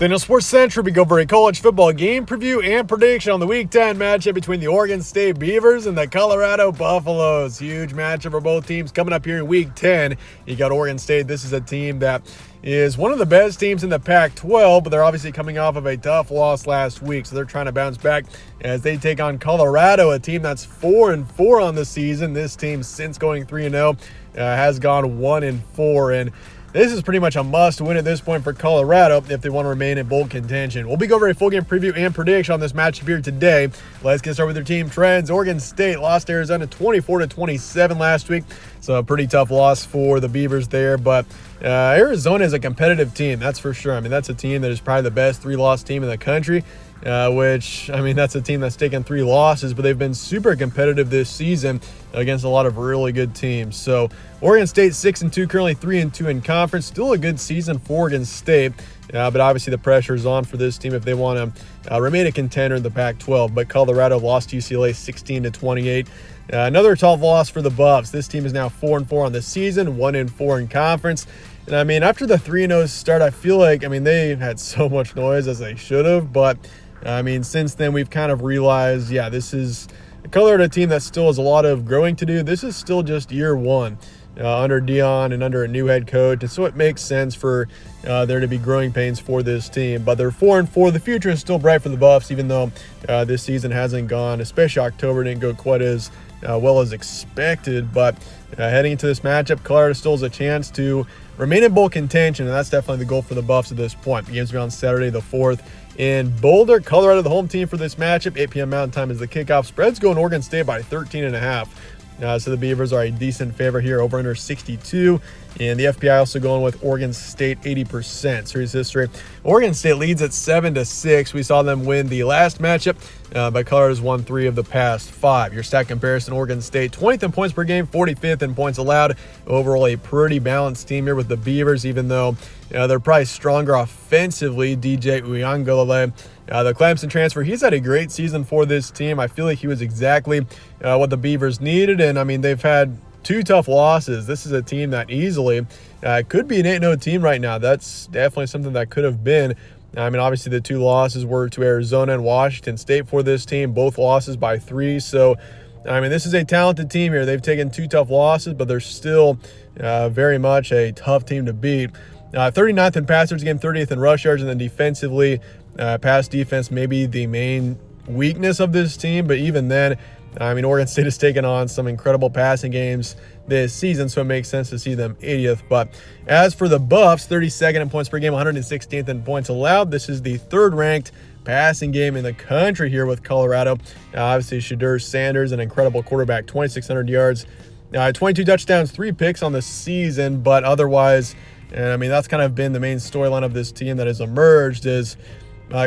Then on Sports Central, we go over a college football game preview and prediction on the Week 10 matchup between the Oregon State Beavers and the Colorado Buffaloes. Huge matchup for both teams coming up here in Week 10. You got Oregon State. This is a team that is one of the best teams in the Pac-12, but they're obviously coming off of a tough loss last week, so they're trying to bounce back as they take on Colorado, a team that's 4-4 on the season. This team, since going 3-0, has gone 1-4, and this is pretty much a must-win at this point for Colorado if they want to remain in bowl contention. We'll be going over a full game preview and prediction on this matchup here today. Let's get started with their team trends. Oregon State lost to Arizona 24-27 last week, so a pretty tough loss for the Beavers there. But Arizona is a competitive team, that's for sure. I mean, that's a team that is probably the best three-loss team in the country. That's a team that's taken 3 losses, but they've been super competitive this season against a lot of really good teams. So Oregon State 6-2, currently 3-2 in conference. Still a good season for Oregon State, but obviously the pressure is on for this team if they want to remain a contender in the Pac-12. But Colorado lost to UCLA 16-28. Another tough loss for the Buffs. This team is now 4-4 on the season, 1-4 in conference. And I mean, after the 3-0 start, I feel like, they had so much noise as they should have, but since then we've kind of realized, this is a Colorado team that still has a lot of growing to do. This is still just year one under Dion and under a new head coach, and so it makes sense for there to be growing pains for this team. But they're 4-4. The future is still bright for the Buffs, even though this season hasn't gone, especially October, didn't go quite as well as expected. But heading into this matchup, Colorado still has a chance to remain in bowl contention, and that's definitely the goal for the Buffs at this point. The game's going to be on Saturday the 4th. In Boulder, Colorado, the home team for this matchup. 8 p.m. Mountain Time is the kickoff. Spread's going Oregon State by 13.5. So the Beavers are a decent favorite here, over under 62. And the FPI also going with Oregon State 80%. Series history. Oregon State leads at 7-6. We saw them win the last matchup, but Colorado's won 3 of the past 5. Your stat comparison: Oregon State 20th in points per game, 45th in points allowed. Overall, a pretty balanced team here with the Beavers, even though they're probably stronger offensively. DJ Uiagalelei, the Clemson transfer, he's had a great season for this team. I feel like he was exactly what the Beavers needed, and they've had 2 tough losses. This is a team that easily could be an 8-0 team right now. That's definitely something that could have been. Obviously the 2 losses were to Arizona and Washington State for this team, both losses by 3. So, this is a talented team here. They've taken 2 tough losses, but they're still very much a tough team to beat. 39th in pass yards game, 30th in rush yards, and then defensively, pass defense may be the main weakness of this team, but even then, Oregon State has taken on some incredible passing games this season, so it makes sense to see them 80th. But as for the Buffs, 32nd in points per game, 116th in points allowed. This is the 3rd-ranked passing game in the country here with Colorado. Obviously, Shedeur Sanders, an incredible quarterback, 2,600 yards, 22 touchdowns, 3 picks on the season. But otherwise, that's kind of been the main storyline of this team that has emerged is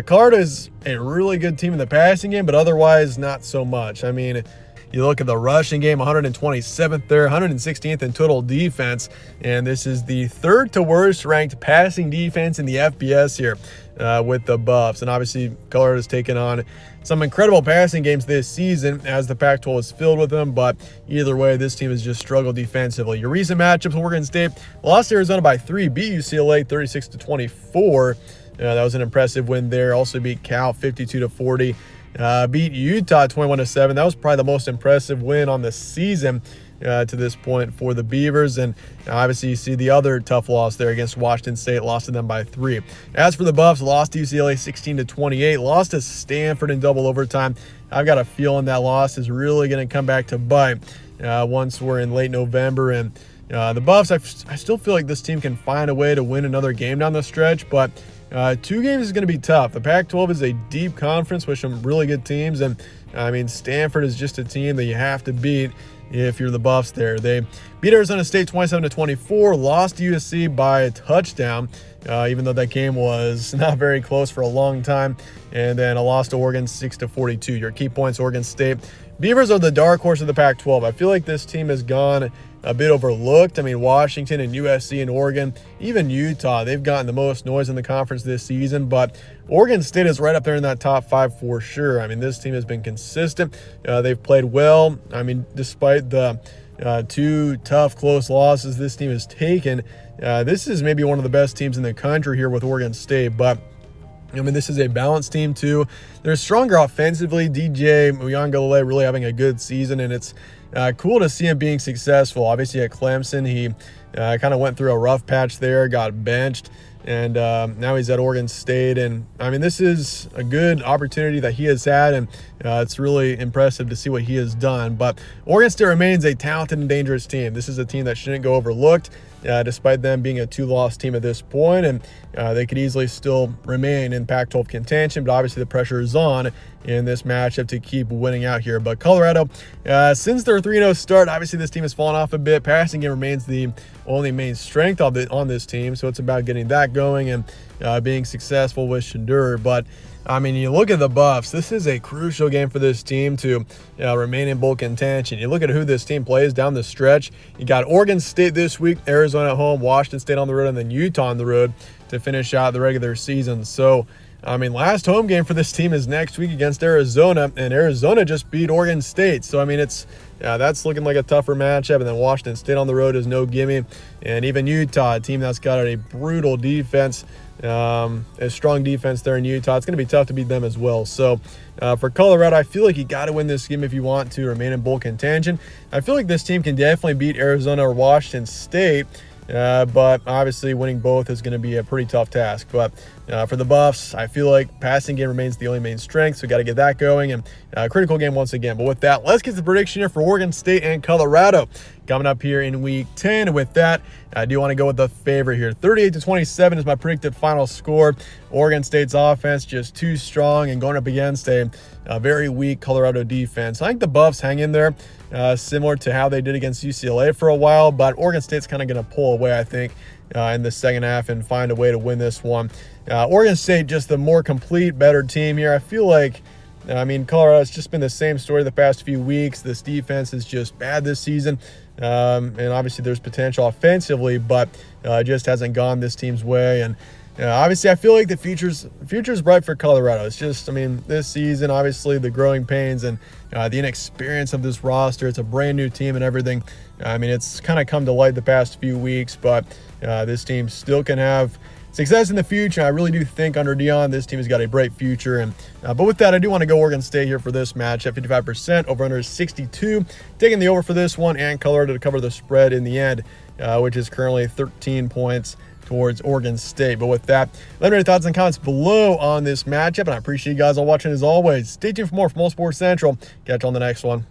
Colorado is a really good team in the passing game, but otherwise not so much. You look at the rushing game, 127th there, 116th in total defense, and this is the 3rd to worst ranked passing defense in the FBS here with the Buffs. And obviously, Colorado's taken on some incredible passing games this season as the Pac-12 is filled with them, but either way, this team has just struggled defensively. Your recent matchups: Oregon State lost to Arizona by 3, beat UCLA 36-24. That was an impressive win there. Also beat Cal 52-40. Beat Utah 21-7. That was probably the most impressive win on the season to this point for the Beavers. And obviously you see the other tough loss there against Washington State, lost to them by 3. As for the Buffs, lost to UCLA 16-28, lost to Stanford in double overtime. I've got a feeling that loss is really going to come back to bite once we're in late November. And the Buffs, I still feel like this team can find a way to win another game down the stretch, but 2 games is going to be tough. The Pac-12 is a deep conference with some really good teams, and Stanford is just a team that you have to beat if you're the Buffs there. They beat Arizona State 27-24, lost to USC by a touchdown, even though that game was not very close for a long time, and then a loss to Oregon 6-42. Your key points: Oregon State. Beavers are the dark horse of the Pac-12. I feel like this team has gone a bit overlooked. Washington and USC and Oregon, even Utah, they've gotten the most noise in the conference this season, but Oregon State is right up there in that top 5 for sure. This team has been consistent. They've played well. Despite the 2 tough, close losses this team has taken, this is maybe one of the best teams in the country here with Oregon State, but I mean, this is a balanced team too. They're stronger offensively. DJ Uiagalelei really having a good season, and it's cool to see him being successful. Obviously at Clemson, he kind of went through a rough patch there, got benched, and now he's at Oregon State. And I mean, this is a good opportunity that he has had, and it's really impressive to see what he has done. But Oregon State remains a talented and dangerous team. This is a team that shouldn't go overlooked, despite them being a 2-loss team at this point, and they could easily still remain in Pac-12 contention, but obviously the pressure is on in this matchup to keep winning out here. But Colorado, since their 3-0 start, obviously this team has fallen off a bit. Passing game remains the only main strength on this team, so it's about getting that going and being successful with Shedeur. But I mean, you look at the Buffs, this is a crucial game for this team to remain in bowl contention. You look at who this team plays down the stretch. You got Oregon State this week, Arizona at home, Washington State on the road, and then Utah on the road to finish out the regular season. So, I mean, last home game for this team is next week against Arizona, and Arizona just beat Oregon State. So, I mean, that's looking like a tougher matchup. And then Washington State on the road is no gimme. And even Utah, a team that's got a brutal defense, a strong defense there in Utah. It's going to be tough to beat them as well. So, for Colorado, I feel like you got to win this game if you want to remain in bowl contention. I feel like this team can definitely beat Arizona or Washington State. But obviously winning both is going to be a pretty tough task. But for the Buffs, I feel like passing game remains the only main strength, so got to get that going, and critical game once again. But with that, let's get the prediction here for Oregon State and Colorado coming up here in week 10. With that, I do want to go with the favorite here. 38-27 is my predicted final score. Oregon State's offense just too strong and going up against a very weak Colorado defense. I think the Buffs hang in there, similar to how they did against UCLA for a while, but Oregon State's kind of going to pull away, I think, in the second half and find a way to win this one. Oregon State, just the more complete, better team here. I feel like, I mean, Colorado's just been the same story the past few weeks. This defense is just bad this season. And obviously there's potential offensively, but just hasn't gone this team's way. And obviously I feel like the future's bright for Colorado. It's just, I mean, this season, obviously the growing pains and the inexperience of this roster. It's a brand new team and everything. I mean, it's kind of come to light the past few weeks, but this team still can have success in the future. I really do think under Deion, this team has got a bright future. And but with that, I do want to go Oregon State here for this match at 55%. Over under is 62. Taking the over for this one, and Colorado to cover the spread in the end, which is currently 13 points towards Oregon State. But with that, let me know your thoughts and comments below on this matchup, and I appreciate you guys all watching as always. Stay tuned for more from All Sports Central. Catch you on the next one.